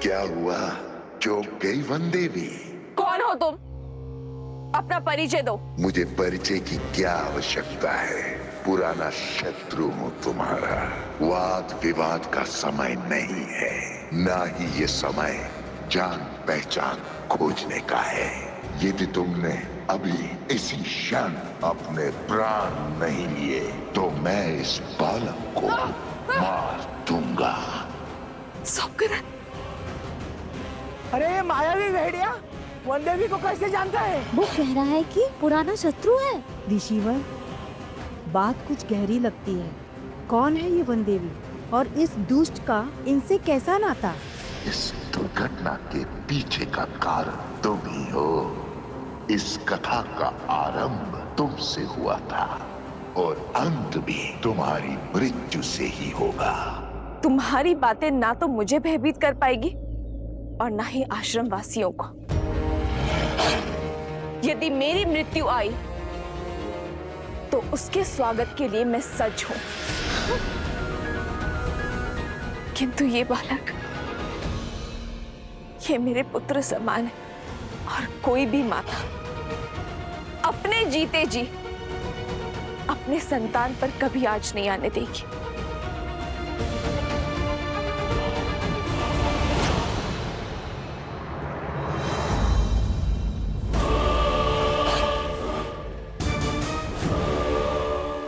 क्या हुआ? चौंक गई वनदेवी? कौन हो तुम? अपना परिचय दो। मुझे परिचय की क्या आवश्यकता है? पुराना शत्रु हूँ तुम्हारा। वाद विवाद का समय नहीं है, ना ही ये समय जान पहचान खोजने का है। यदि तुमने अभी इसी क्षण अपने प्राण नहीं लिए तो मैं इस बालक को मार दूंगा। सौकरन, अरे मायावी भेड़िया वनदेवी को कैसे जानता है? वो कह रहा है कि पुराना शत्रु है। ऋषिवर, बात कुछ गहरी लगती है। कौन है ये वनदेवी और इस दुष्ट का इनसे कैसा नाता? इस दुर्घटना के पीछे का कारण तुम ही हो। इस कथा का आरंभ तुमसे हुआ था और अंत भी तुम्हारी मृत्यु से ही होगा। तुम्हारी बातें ना तो मुझे भयभीत कर पाएगी और ना ही आश्रम वासियों को। यदि मेरी मृत्यु आई तो उसके स्वागत के लिए मैं सज्ज हूं, किंतु ये बालक, ये मेरे पुत्र समान है और कोई भी माता अपने जीते जी अपने संतान पर कभी आँच नहीं आने देगी।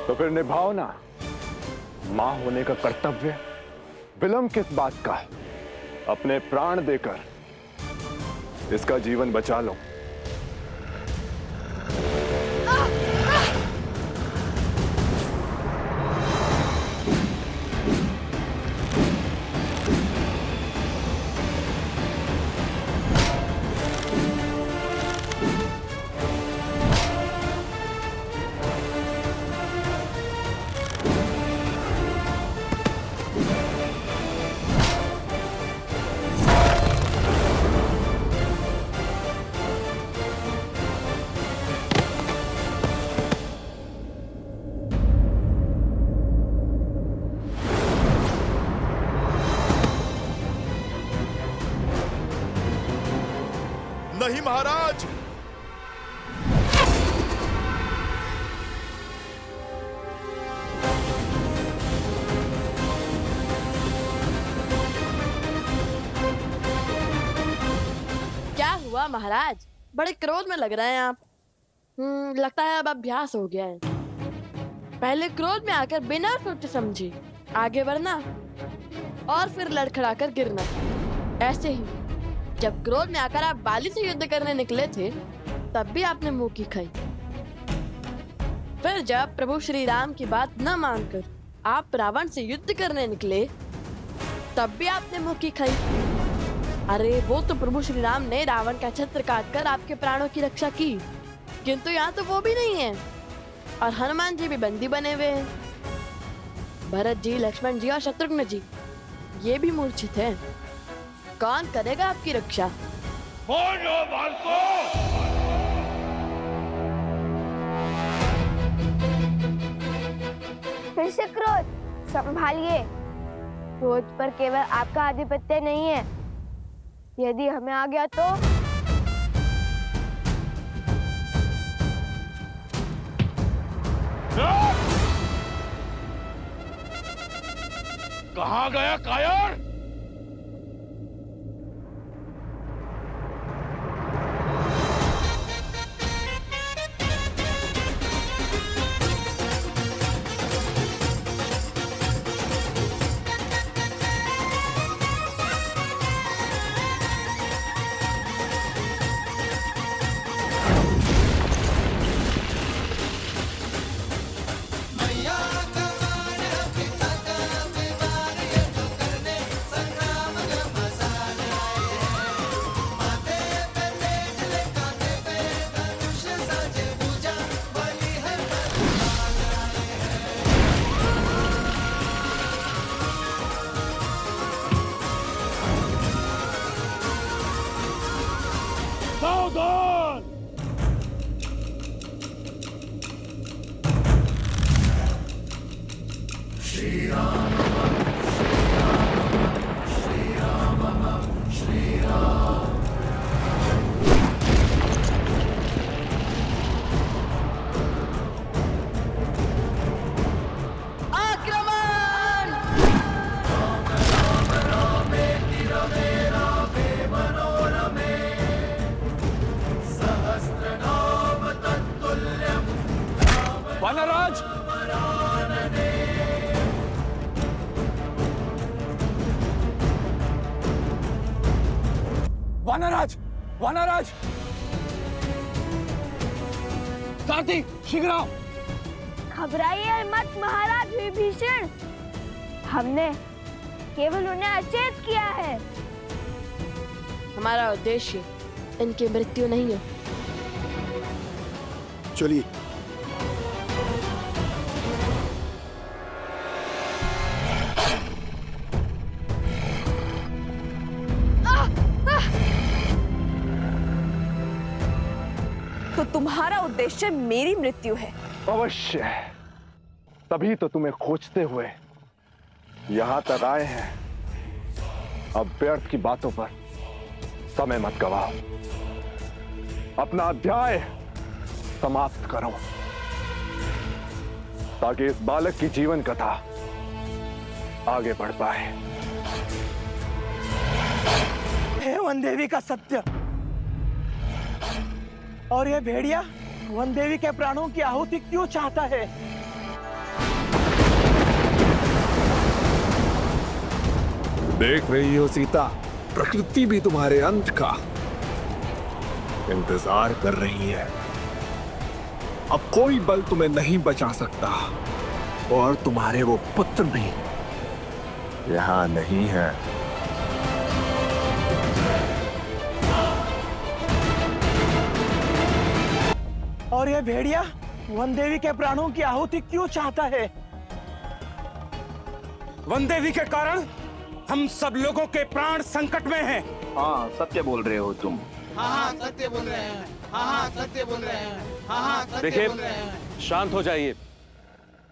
तो फिर निभाओ ना मां होने का कर्तव्य। विलंब किस बात का? अपने प्राण देकर इसका जीवन बचा लो। नहीं महाराज, क्या हुआ महाराज? बड़े क्रोध में लग रहे हैं आप। लगता है अब अभ्यास हो गया है। पहले क्रोध में आकर बिना सोचे समझे आगे बढ़ना और फिर लड़खड़ाकर गिरना। ऐसे ही जब क्रोध में आकर आप बाली से युद्ध करने निकले थे तब भी आपने मुंह की खाई। फिर जब प्रभु श्री राम की बात न मानकर आप रावण से युद्ध करने निकले तब भी आपने मुंह की खाई। अरे वो तो प्रभु श्री राम ने रावण का छत्र काटकर आपके प्राणों की रक्षा की, किंतु यहाँ तो वो भी नहीं है और हनुमान जी भी बंदी बने हुए हैं। भरत जी, लक्ष्मण जी और शत्रुघ्न जी ये भी मूर्छित हैं। कौन करेगा आपकी रक्षा? बोलो बालको! फिर से क्रोध संभालिए। क्रोध पर केवल आपका आधिपत्य नहीं है, यदि हमें आ गया तो कहाँ गया कायर? सावधान! श्री राम श्री राम श्री राम श्री वानराज, वानराज! सारथी, शीघ्र आओ! घबराइए मत महाराज विभीषण, हमने केवल उन्हें अचेत किया है। हमारा उद्देश्य इनकी मृत्यु नहीं है। चलिए। तो तुम्हारा उद्देश्य मेरी मृत्यु है? अवश्य, तभी तो तुम्हें खोजते हुए यहां तक आए हैं। अब व्यर्थ की बातों पर समय मत गवाओ, अपना अध्याय समाप्त करो ताकि इस बालक की जीवन कथा आगे बढ़ पाए। हे वन देवी का सत्य, और ये भेड़िया वन देवी के प्राणों की आहुति क्यों चाहता है? देख रही हो सीता, प्रकृति भी तुम्हारे अंत का इंतजार कर रही है। अब कोई बल तुम्हें नहीं बचा सकता, और तुम्हारे वो पुत्र भी यहां नहीं है। और ये भेड़िया वन देवी के प्राणों की आहुति क्यों चाहता है? वन देवी के कारण हम सब लोगों के प्राण संकट में हैं। हाँ, सत्य बोल रहे हो तुम। हाँ, सत्य बोल रहे हैं। हाँ, सत्य बोल रहे हैं। हाँ, देखिए, शांत हो जाइए।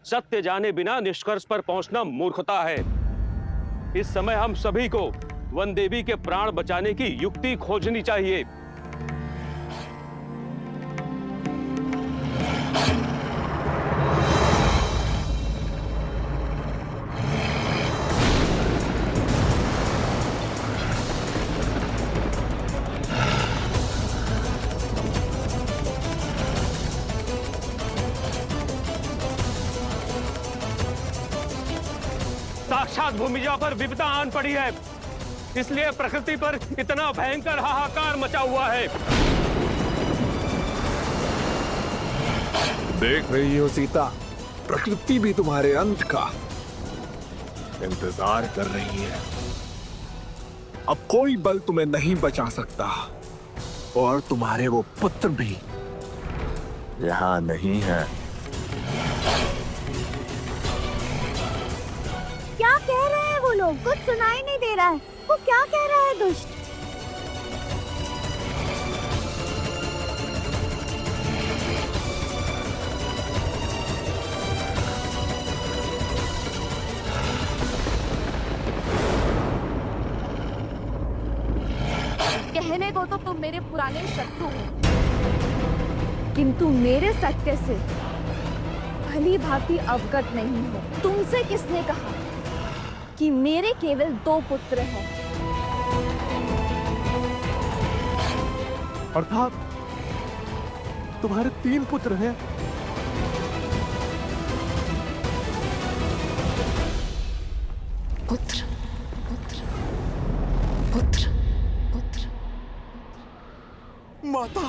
सत्य जाने बिना निष्कर्ष पर पहुंचना मूर्खता है। इस समय हम सभी को वन देवी के प्राण बचाने की युक्ति खोजनी चाहिए। साक्षात भूमिजा पर विपदा आन पड़ी है, इसलिए प्रकृति पर इतना भयंकर हाहाकार मचा हुआ है। देख रही हो सीता, प्रकृति भी तुम्हारे अंत का इंतजार कर रही है। अब कोई बल तुम्हें नहीं बचा सकता, और तुम्हारे वो पुत्र भी यहां नहीं है। क्या कह रहे हैं वो लोग? कुछ सुनाई नहीं दे रहा है। वो क्या कह रहा है दुष्ट? कहने को तो तुम मेरे पुराने शत्रु हो, किंतु मेरे सत्य से भली भांति अवगत नहीं हो। तुमसे किसने कहा कि मेरे केवल 2 पुत्र हैं? अर्थात तुम्हारे 3 पुत्र हैं। पुत्र, पुत्र, पुत्र, पुत्र। माता,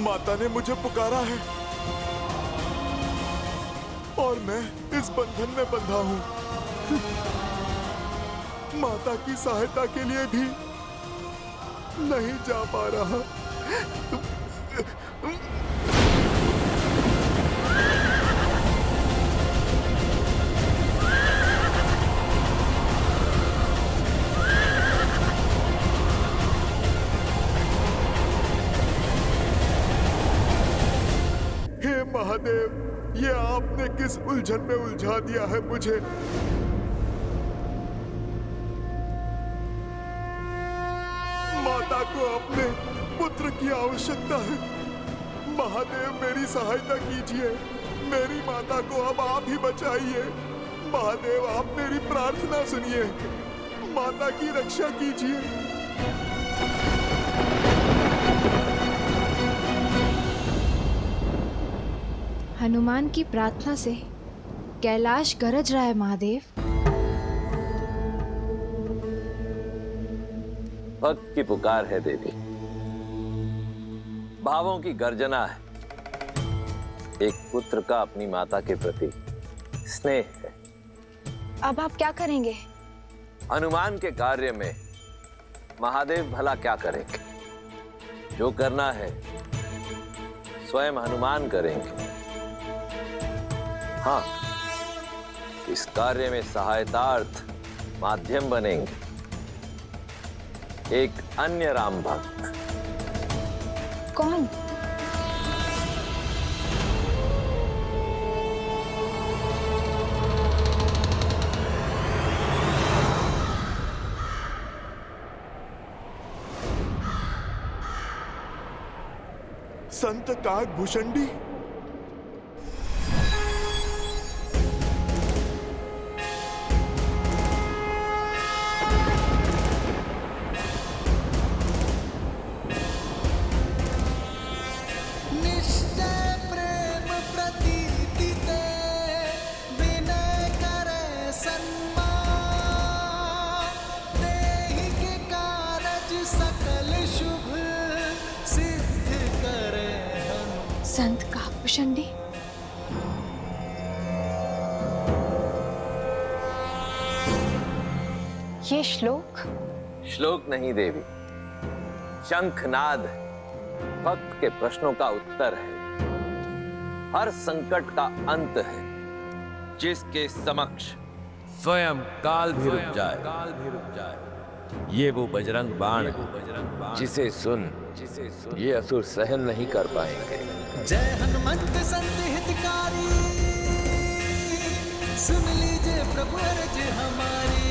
माता ने मुझे पुकारा है और मैं इस बंधन में बंधा हूं। माता की सहायता के लिए भी नहीं जा पा रहा। हे महादेव, ये आपने किस उलझन में उलझा दिया है मुझे। माता को अपने पुत्र की आवश्यकता है। महादेव, मेरी सहायता कीजिए। मेरी माता को अब आप ही बचाइए। महादेव, आप मेरी प्रार्थना सुनिए। माता की रक्षा कीजिए। हनुमान की प्रार्थना से कैलाश गरज रहा है महादेव। भक्त की पुकार है देवी, भावों की गर्जना है। एक पुत्र का अपनी माता के प्रति स्नेह है। अब आप क्या करेंगे? हनुमान के कार्य में महादेव भला क्या करेंगे? जो करना है स्वयं हनुमान करेंगे। हाँ, इस कार्य में सहायतार्थ माध्यम बनेंगे एक अन्य राम भक्त। कौन? संत काकभूषणी। संत काकभूषणी। ये श्लोक नहीं देवी, शंखनाद भक्त के प्रश्नों का उत्तर है। हर संकट का अंत है जिसके समक्ष स्वयं काल भी रुक जाए। ये वो बजरंग बाण है जिसे सुन ये असुर सहन नहीं कर पाएंगे। जय हनुमंत संत हितकारी, सुन लीजिए प्रभु अर्ज हमारी।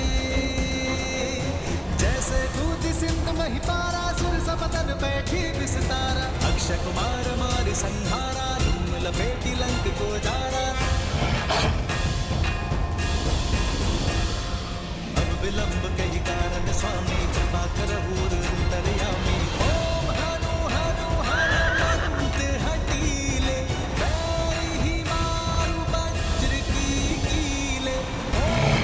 जैसे कूद सिंध मही पारा, सुर समतन बैठी विस्तारा। अक्षय कुमार मारि संहारा, धूम लपेटी लंक को जारा। अब विलंब कही कारण स्वामी, कृपा करहु अंतर्यामी। ओम हनु हनु हनुमंत हटीले, पैर ही मारु वज्र की कीले। ओम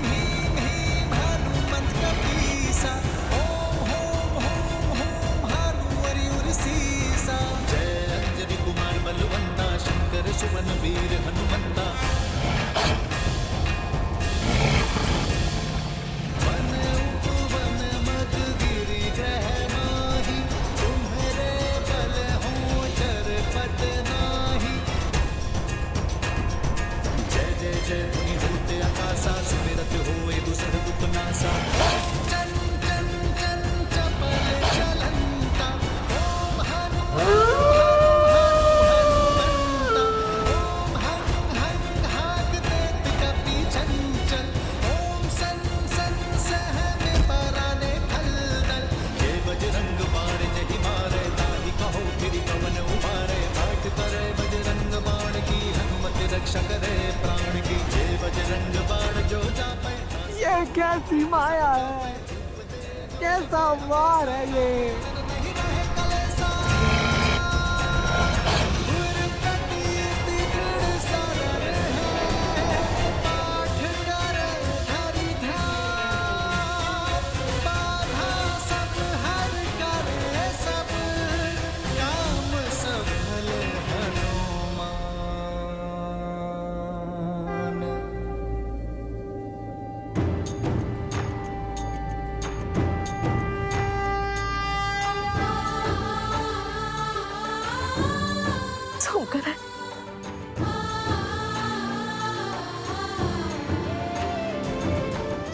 ह्रीं ह्रीं हनुमंत कपीसा, ओम होम होम होम हनु हरिउर सीसा। जय अंजनी कुमार बलवंता, शंकर सुवन वीर हनुमंता। सुमिरत होए दूसर दुख नासा। चन चन चन चपल चलंता, ओम हनु हनुमंता। ओम हं हं हाक देत कपि चंचल। ओम सन सन सहमे पराने खलदल। ये बजरंग बाण जहि मारे, ताहि कहो फिरि पवन उबारे। पाठ करे बजरंग बाण की, हनुमत रक्षा करे प्राण की। जय बजरंग बाण जो जापै। ये कैसी माया है, कैसा वार है ये।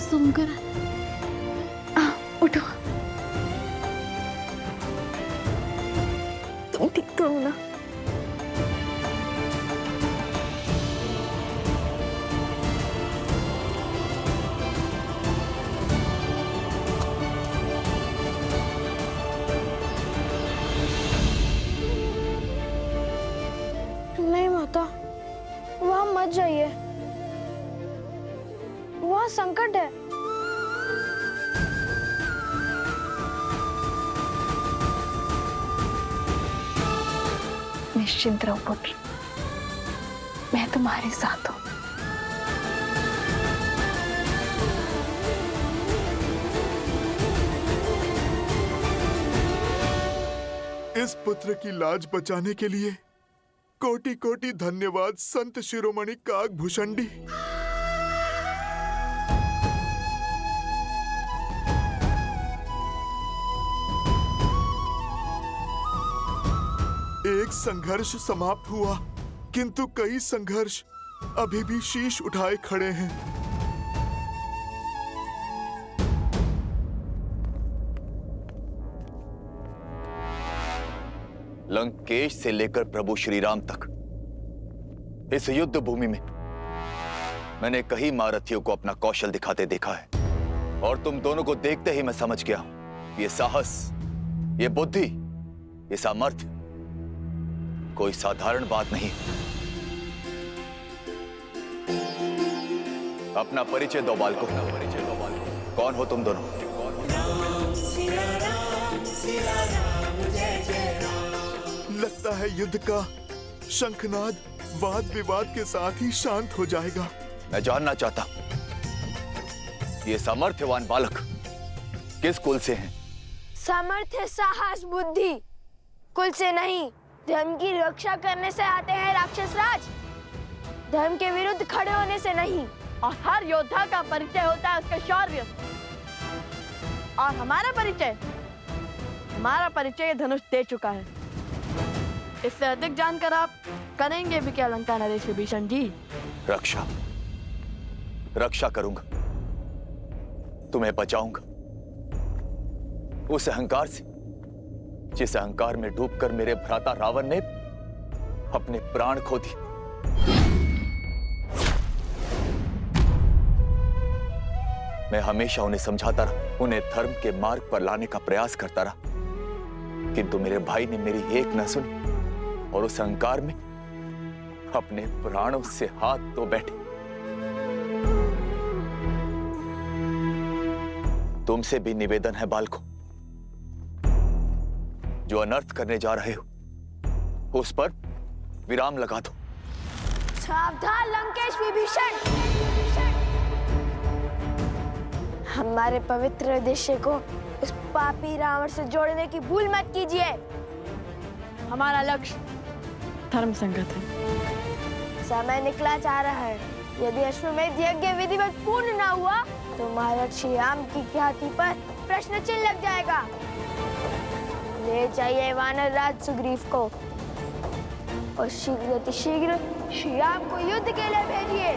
सुमकर, उठो। तुम ठीक तो हो ना? नहीं माता, वहां मत जाइए, वहां संकट है। निश्चिंत रहो पुत्र, मैं तुम्हारे साथ हूं। इस पुत्र की लाज बचाने के लिए कोटि कोटि धन्यवाद संत शिरोमणि काकभूषणी। एक संघर्ष समाप्त हुआ, किंतु कई संघर्ष अभी भी शीश उठाए खड़े हैं। लंकेश से लेकर प्रभु श्री राम तक इस युद्ध भूमि में मैंने कई महारथियों को अपना कौशल दिखाते देखा है, और तुम दोनों को देखते ही मैं समझ गया हूं, ये साहस, ये बुद्धि, ये सामर्थ्य कोई साधारण बात नहीं। अपना परिचय दो बालकों, कौन हो तुम दोनों? लगता है युद्ध का शंखनाद वाद विवाद के साथ ही शांत हो जाएगा। मैं जानना चाहता ये सामर्थ्यवान बालक किस कुल से हैं? सामर्थ्य, साहस, बुद्धि कुल से नहीं, धर्म की रक्षा करने से आते हैं राक्षस राज। धर्म के विरुद्ध खड़े होने से नहीं। और हर योद्धा का परिचय होता है उसके शौर्य। और हमारा परिचय धनुष दे चुका है। इससे अधिक जानकर आप करेंगे भी क्या लंका नरेश विभीषण जी? रक्षा करूंगा, तुम्हें बचाऊंगा उस अहंकार से जिस अहंकार में डूबकर मेरे भ्राता रावण ने अपने प्राण खो दिए। मैं हमेशा उन्हें समझाता रहा, उन्हें धर्म के मार्ग पर लाने का प्रयास करता रहा, किंतु मेरे भाई ने मेरी एक न सुनी और उस अहंकार में अपने प्राणों से हाथ धो बैठे। तुमसे भी निवेदन है बालकों, जो अनर्थ करने जा रहे हो उस पर विराम लगा दो। सावधान लंकेश विभीषण, हमारे पवित्र उद्देश्य को उस पापी रावण से जोड़ने की भूल मत कीजिए। हमारा लक्ष्य धर्म संगत है। समय निकला जा रहा है। यदि अश्वमेध यज्ञ विधिवत पूर्ण न हुआ तो महाराज श्री राम की ख्याति पर प्रश्न चिन्ह लग जाएगा। ले जाइए वानर राज सुग्रीव को और शीघ्र श्री राम को युद्ध के लिए भेजिए।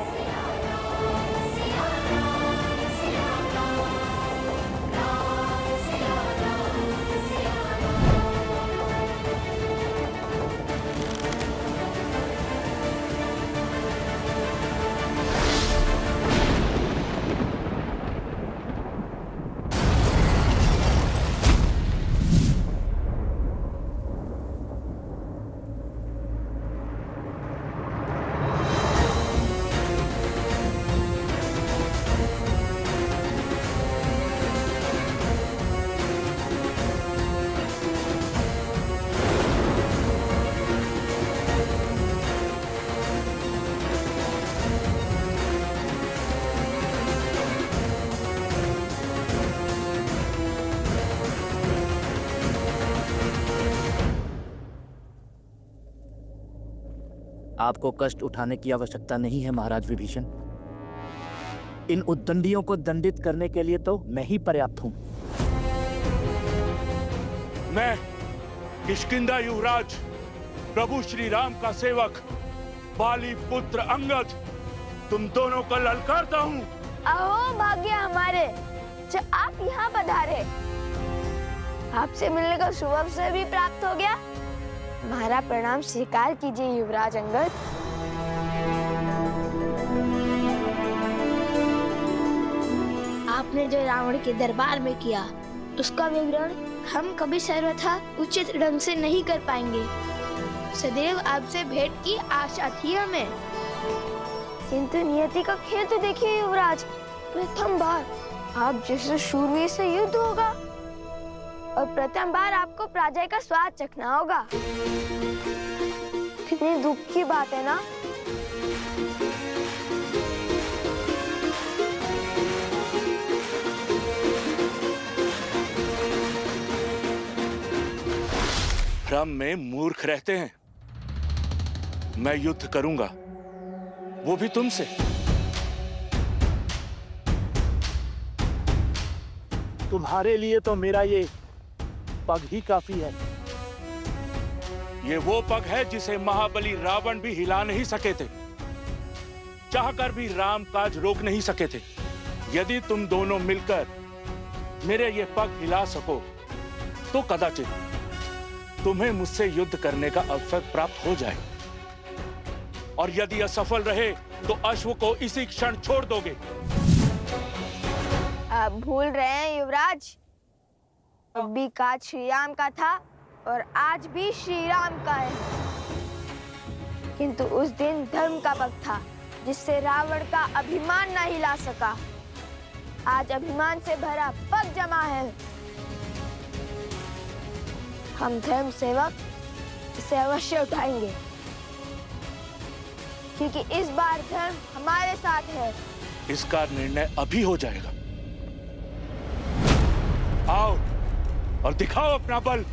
आपको कष्ट उठाने की आवश्यकता नहीं है महाराज विभीषण। इन उद्दंडियों को दंडित करने के लिए तो मैं ही पर्याप्त हूं। मैं किष्किंधा युवराज प्रभु श्री राम का सेवक बाली पुत्र अंगद तुम दोनों को ललकारता हूं। अहो भाग्य हमारे जो आप यहाँ पधारे। आपसे मिलने का शुभ अवसर भी प्राप्त हो गया। हमारा प्रणाम स्वीकार कीजिए युवराज अंगद। आपने जो रावण के दरबार में किया उसका विवरण हम कभी सर्वथा उचित ढंग से नहीं कर पाएंगे। सदैव आपसे भेंट की आशा थी हमें। किंतु नियति का खेल तो देखिए युवराज, प्रथम बार आप जैसे शूरवीर से युद्ध होगा और प्रथम बार आपको पराजय का स्वाद चखना होगा। कितनी दुख की बात है ना। धर्म में मूर्ख रहते हैं। मैं युद्ध करूंगा, वो भी तुमसे। तुम्हारे लिए तो मेरा ये पग ही काफी है। ये वो पग है जिसे महाबली रावण भी हिला नहीं सके थे, चाहकर भी राम काज रोक नहीं सके थे। यदि तुम दोनों मिलकर मेरे ये पग हिला सको तो कदाचित तुम्हें मुझसे युद्ध करने का अवसर प्राप्त हो जाए, और यदि असफल रहे तो अश्व को इसी क्षण छोड़ दोगे। आप भूल रहे हैं युवराज, अभी काज श्री राम का था और आज भी श्री राम का है, किंतु उस दिन धर्म का पग था जिससे रावण का अभिमान न हिला सका। आज अभिमान से भरा पग जमा है। हम धर्म सेवक इसे अवश्य उठाएंगे, क्योंकि इस बार धर्म हमारे साथ है। इसका निर्णय अभी हो जाएगा। आओ और दिखाओ अपना बल।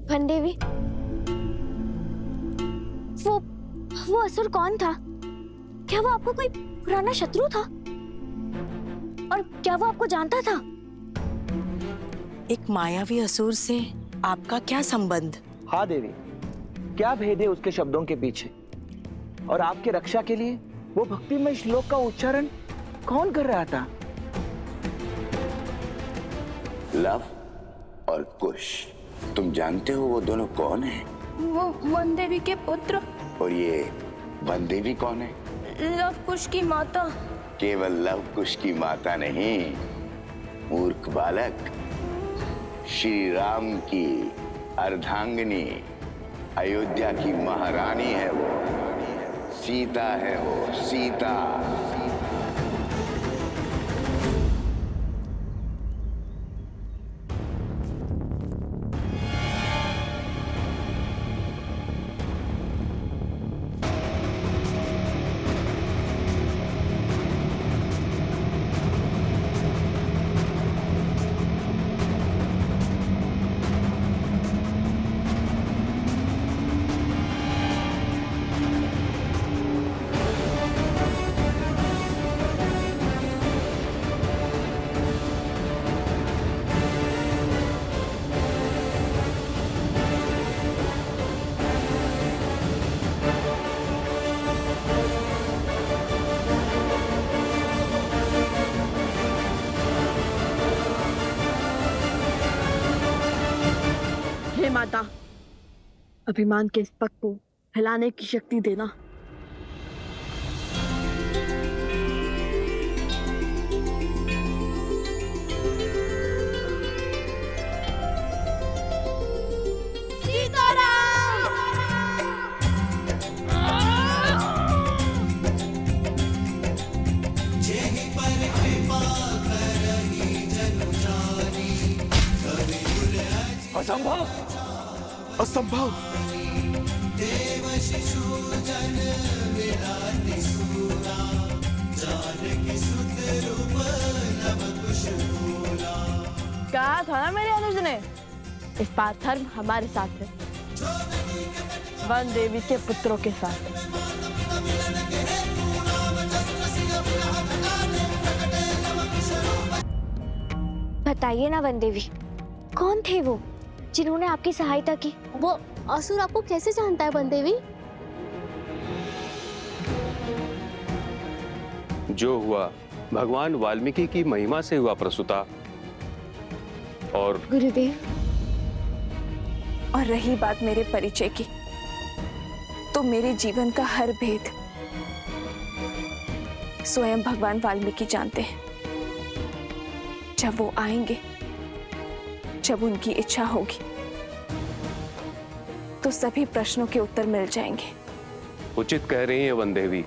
वनदेवी, वो असुर कौन था? क्या वो आपको कोई पुराना शत्रु था? और क्या वो आपको जानता था? एक मायावी असुर से आपका क्या संबंध? हाँ देवी, क्या भेद है उसके शब्दों के पीछे? और आपके रक्षा के लिए वो भक्तिमय श्लोक का उच्चारण कौन कर रहा था? लव और कुश, तुम जानते हो वो दोनों कौन हैं? वो वनदेवी के पुत्र। और ये वनदेवी कौन है? लव कुश की माता। केवल लव कुश की माता नहीं, मूर्ख बालक, श्री राम की अर्धांगिनी, अयोध्या की महारानी है वो, सीता है वो, सीता। हे माता, अभिमान के इस पग को हिलाने की शक्ति देना। असंभव, असंभव। देव शिशु जन विराट सूरा, जानकी सुत रूप नव कुश बोला। कहा था ना मेरे अनुज ने, इस बार धर्म हमारे साथ है, वन देवी के पुत्रों के साथ। बताइए ना वनदेवी, कौन थे वो जिन्होंने आपकी सहायता की? वो असुर आपको कैसे जानता है वनदेवी? जो हुआ भगवान वाल्मीकि की महिमा से हुआ प्रसूता। और गुरुदेव, और रही बात मेरे परिचय की, तो मेरे जीवन का हर भेद स्वयं भगवान वाल्मीकि जानते हैं। जब वो आएंगे, जब उनकी इच्छा होगी, तो सभी प्रश्नों के उत्तर मिल जाएंगे। उचित कह रही हैं वनदेवी।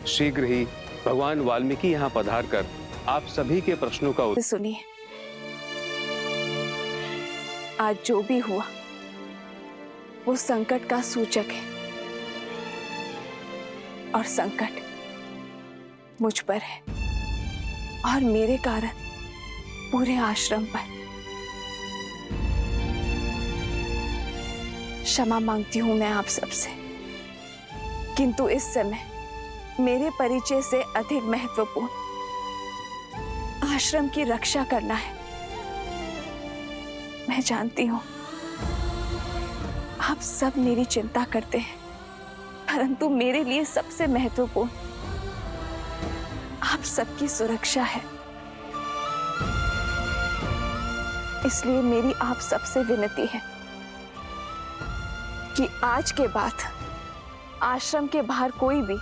शीघ्र ही भगवान वाल्मीकि यहाँ पधार कर आप सभी के प्रश्नों का उत्तर सुनिए, आज जो भी हुआ वो संकट का सूचक है और संकट मुझ पर है और मेरे कारण पूरे आश्रम पर। क्षमा मांगती हूं मैं आप सबसे, किंतु इस समय मेरे परिचय से अधिक महत्वपूर्ण आश्रम की रक्षा करना है। मैं जानती हूं आप सब मेरी चिंता करते हैं, परंतु मेरे लिए सबसे महत्वपूर्ण आप सबकी सुरक्षा है। इसलिए मेरी आप सबसे विनती है कि आज के बाद आश्रम के बाहर कोई भी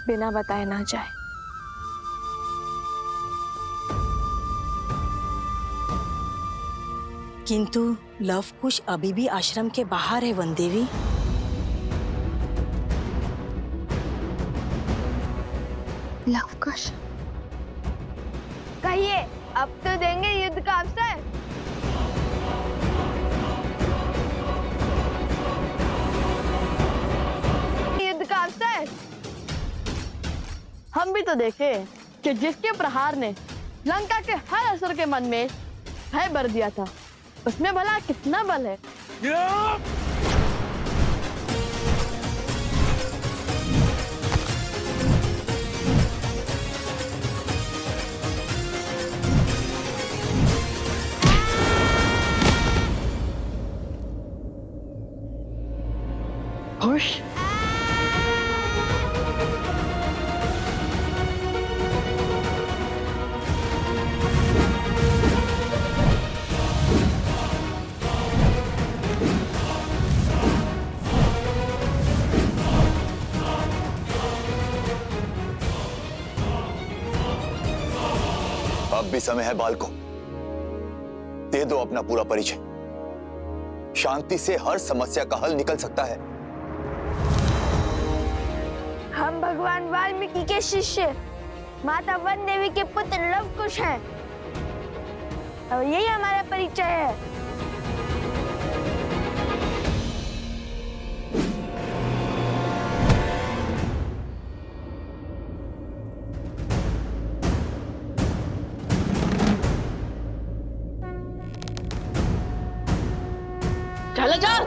बिना बताए ना जाए। किंतु लव कुश अभी भी आश्रम के बाहर है वन देवी। लव कुश, कहिए अब तो देंगे युद्ध का अवसर। युद्ध का अवसर। हम भी तो देखे कि जिसके प्रहार ने लंका के हर असुर के मन में भय भर दिया था, उसमें भला कितना बल है। खुश अब भी समय है बाल को, दे दो अपना पूरा परिचय। शांति से हर समस्या का हल निकल सकता है। हम भगवान वाल्मीकि के शिष्य माता वन देवी के पुत्र लव कुश हैं और यही हमारा परिचय है। चलो जाओ।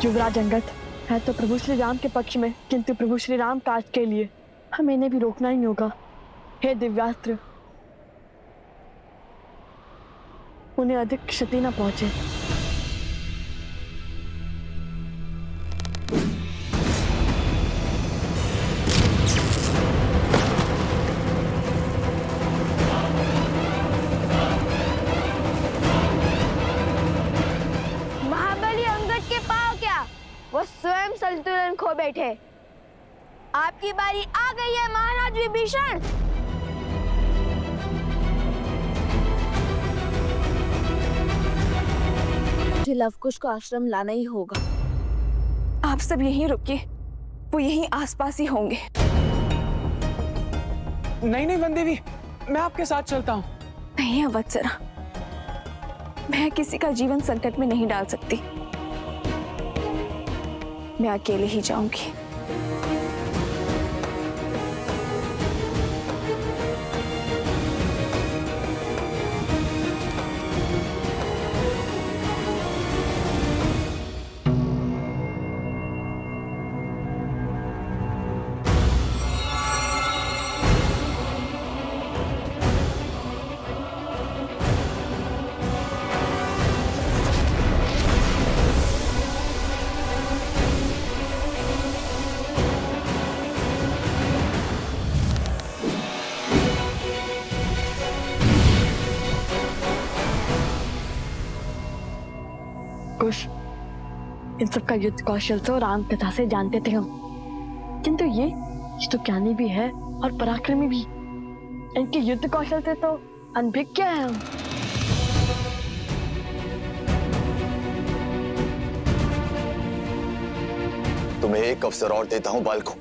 युवराज अंगद है तो प्रभु श्री राम के पक्ष में, किंतु प्रभु श्री राम काज के लिए हमें इन्हें भी रोकना ही होगा। हे दिव्यास्त्र, उन्हें अधिक क्षति न पहुंचे। वो स्वयं संतुलन खो बैठे। आपकी बारी आ गई है महाराज विभीषण। मुझे लवकुश को आश्रम लाना ही होगा। आप सब यहीं रुकिए, वो यहीं आसपास ही होंगे। नहीं नहीं वन देवी, मैं आपके साथ चलता हूँ। नहीं अवत्सरा, मैं किसी का जीवन संकट में नहीं डाल सकती। मैं अकेले ही जाऊंगी। कुछ इन सब का युद्ध कौशल तो राम कथा से जानते थे हम, किंतु ये तो ज्ञानी भी है और पराक्रमी भी। इनके युद्ध कौशल से तो अनभिज्ञ है हम। तुम्हें एक अवसर और देता हूं बालकों,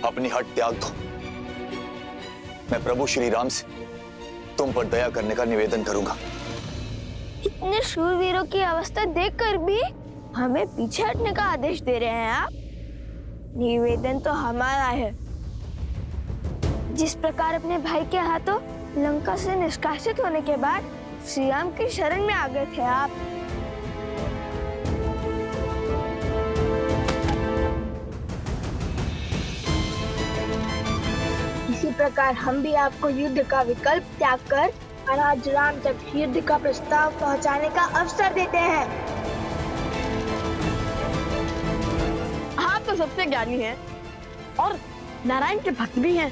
अपनी हट त्याग दो। मैं प्रभु श्री राम से तुम पर दया करने का निवेदन करूंगा। इतने शूरवीरों की अवस्था देखकर भी हमें पीछे हटने का आदेश दे रहे हैं आप? निवेदन तो हमारा है। जिस प्रकार अपने भाई के हाथों लंका से निष्कासित होने के बाद श्री राम की शरण में आ गए थे आप, इसी प्रकार हम भी आपको युद्ध का विकल्प त्याग कर महाराज राम तक युद्ध का प्रस्ताव पहुंचाने का अवसर देते हैं। आप तो सबसे ज्ञानी हैं और नारायण के भक्त भी हैं।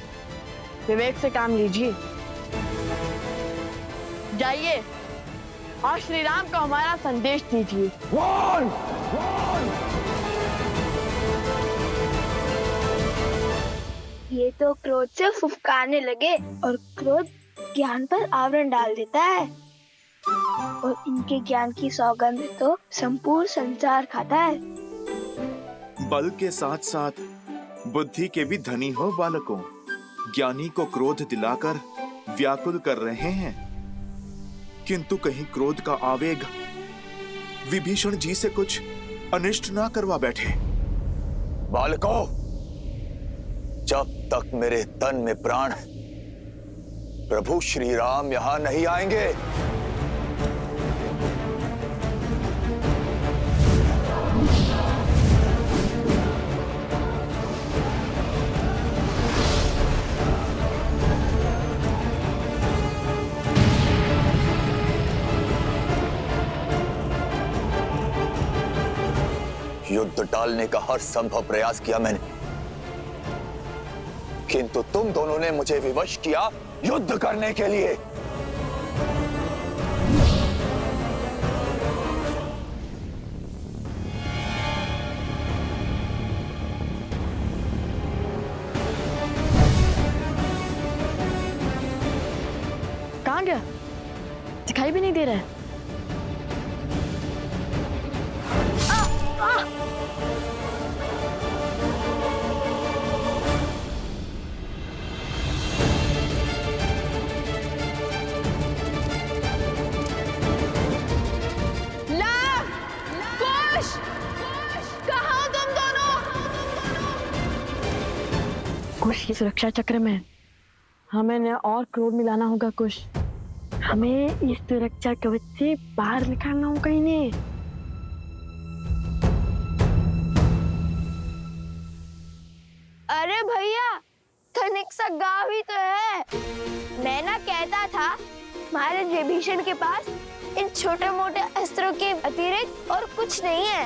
विवेक से काम लीजिए, जाइए और श्री राम को हमारा संदेश दीजिए। ये तो क्रोध से फुफकारने लगे और क्रोध ज्ञान पर आवरण डाल देता है और इनके ज्ञान की सौगंध तो संपूर्ण संसार खाता है। बल के साथ साथ बुद्धि के भी धनी हो बालकों। ज्ञानी को क्रोध दिलाकर व्याकुल कर रहे हैं, किंतु कहीं क्रोध का आवेग विभीषण जी से कुछ अनिष्ट ना करवा बैठे। बालकों, जब तक मेरे तन में प्राण है प्रभु श्री राम यहां नहीं आएंगे। युद्ध टालने का हर संभव प्रयास किया मैंने, किंतु तुम दोनों ने मुझे विवश किया युद्ध करने के लिए। कहाँ गया? दिखाई भी नहीं दे रहा है। कुश की सुरक्षा चक्र में हमें न और क्रोध मिलाना होगा। कुश, हमें इस सुरक्षा कवच से बाहर निकालना होगा इन्हें। अरे भैया, तनिक सा गाँव ही तो है। मैं ना कहता था महाराज विभीषण के पास इन छोटे मोटे अस्त्रों के अतिरिक्त और कुछ नहीं है।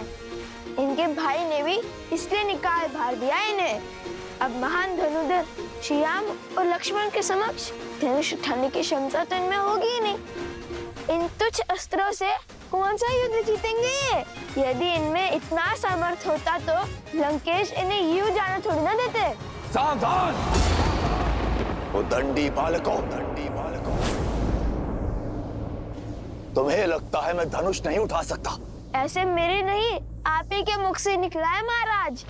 इनके भाई ने भी इसलिए निकाल भार दिया इन्हें। अब महान धनुधर श्री राम और लक्ष्मण के समक्ष धनुष उठाने की क्षमता तो इनमें होगी ही नहीं। इन तुच्छ अस्त्रों से कौन सा युद्ध जीतेंगे? यदि इनमें इतना सामर्थ्य होता तो लंकेश इन्हें यूं जाना थोड़ी ना देते। सावधान! वो दंडी बालकों, तुम्हें लगता है मैं धनुष नहीं उठा सकता? ऐसे मेरे नहीं, आप ही के मुख से निकला है महाराज।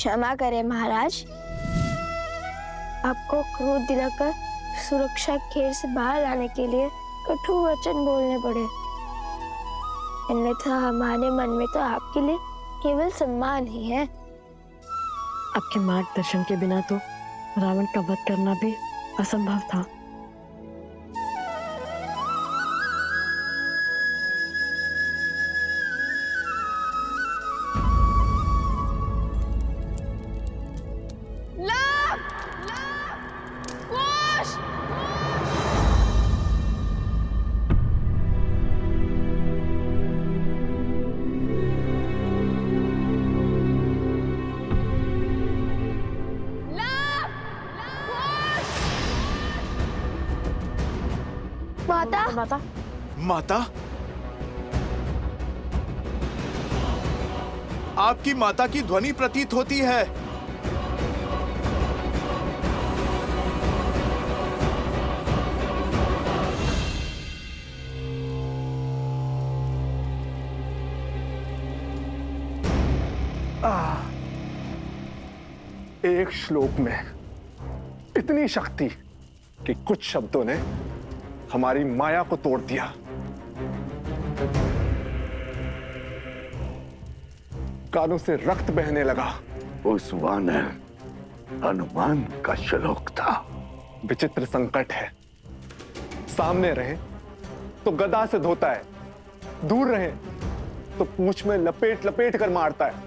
क्षमा करें महाराज, आपको क्रोध दिलाकर सुरक्षा घेर से बाहर लाने के लिए कठोर वचन बोलने पड़े, अन्यथा हमारे मन में तो आपके लिए केवल सम्मान ही है। आपके मार्गदर्शन के बिना तो रावण का वध करना भी असंभव था। माता, माता, आपकी माता की ध्वनि प्रतीत होती है। एक श्लोक में इतनी शक्ति कि कुछ शब्दों ने हमारी माया को तोड़ दिया। कानों से रक्त बहने लगा। उस वानर हनुमान का श्लोक था। विचित्र संकट है, सामने रहे तो गदा से धोता है, दूर रहे तो पूंछ में लपेट लपेट कर मारता है,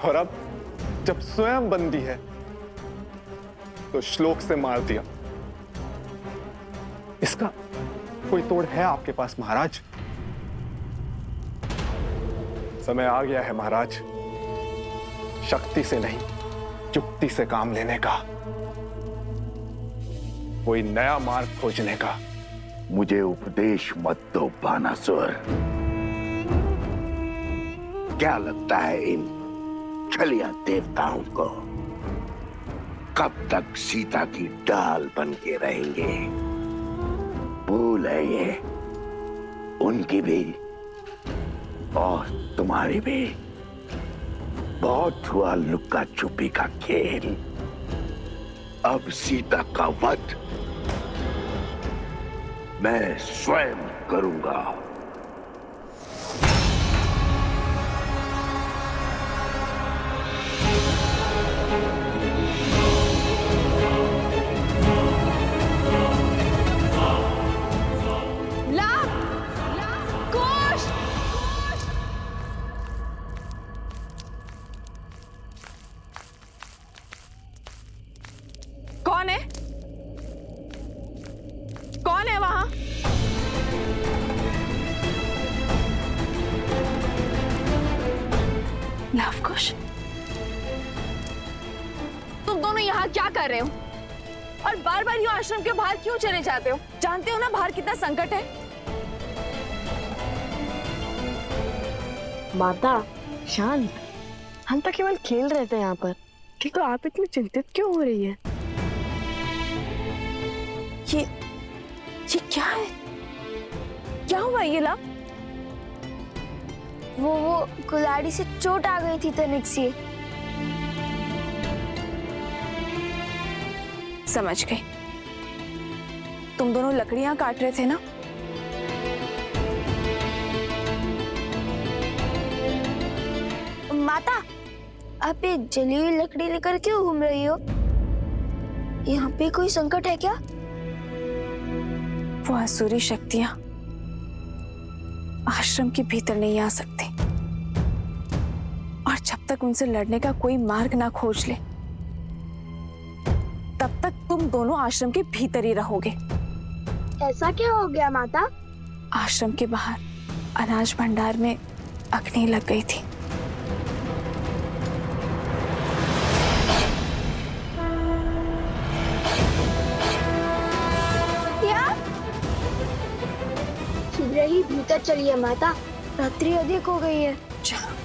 और अब जब स्वयं बंदी है तो श्लोक से मार दिया। इसका कोई तोड़ है आपके पास महाराज? समय आ गया है महाराज, शक्ति से नहीं युक्ति से काम लेने का, कोई नया मार्ग खोजने का। मुझे उपदेश मत दो बानासुर। क्या लगता है इन छलिया देवताओं को कब तक सीता की डाल बन के रहेंगे? भूल है ये उनकी भी और तुम्हारी भी। बहुत हुआ लुक्का छुपी का खेल, अब सीता का वध मैं स्वयं करूंगा। कौन है? कौन है वहां? लवकुश, तुम दोनों यहाँ क्या कर रहे हो? और बार बार यूं आश्रम के बाहर क्यों चले जाते हो? जानते हो ना बाहर कितना संकट है। माता शांत, हम तो केवल खेल रहे थे यहाँ पर, किंतु आप इतनी चिंतित क्यों हो रही है? ये क्या है? क्या हुआ ये ला? वो कुल्हाड़ी से चोट आ गई थी तनिक सी। समझ गई, तुम दोनों लकड़ियां काट रहे थे ना? माता, आप ये जली हुई लकड़ी लेकर क्यों घूम रही हो? यहाँ पे कोई संकट है क्या? वो असुरी शक्तियां आश्रम के भीतर नहीं आ सकती, और जब तक उनसे लड़ने का कोई मार्ग ना खोज ले तब तक तुम दोनों आश्रम के भीतर ही रहोगे। ऐसा क्या हो गया माता? आश्रम के बाहर अनाज भंडार में अग्नि लग गई थी। शीघ्र ही भीतर चलिए माता, रात्रि अधिक हो गई है। चलो।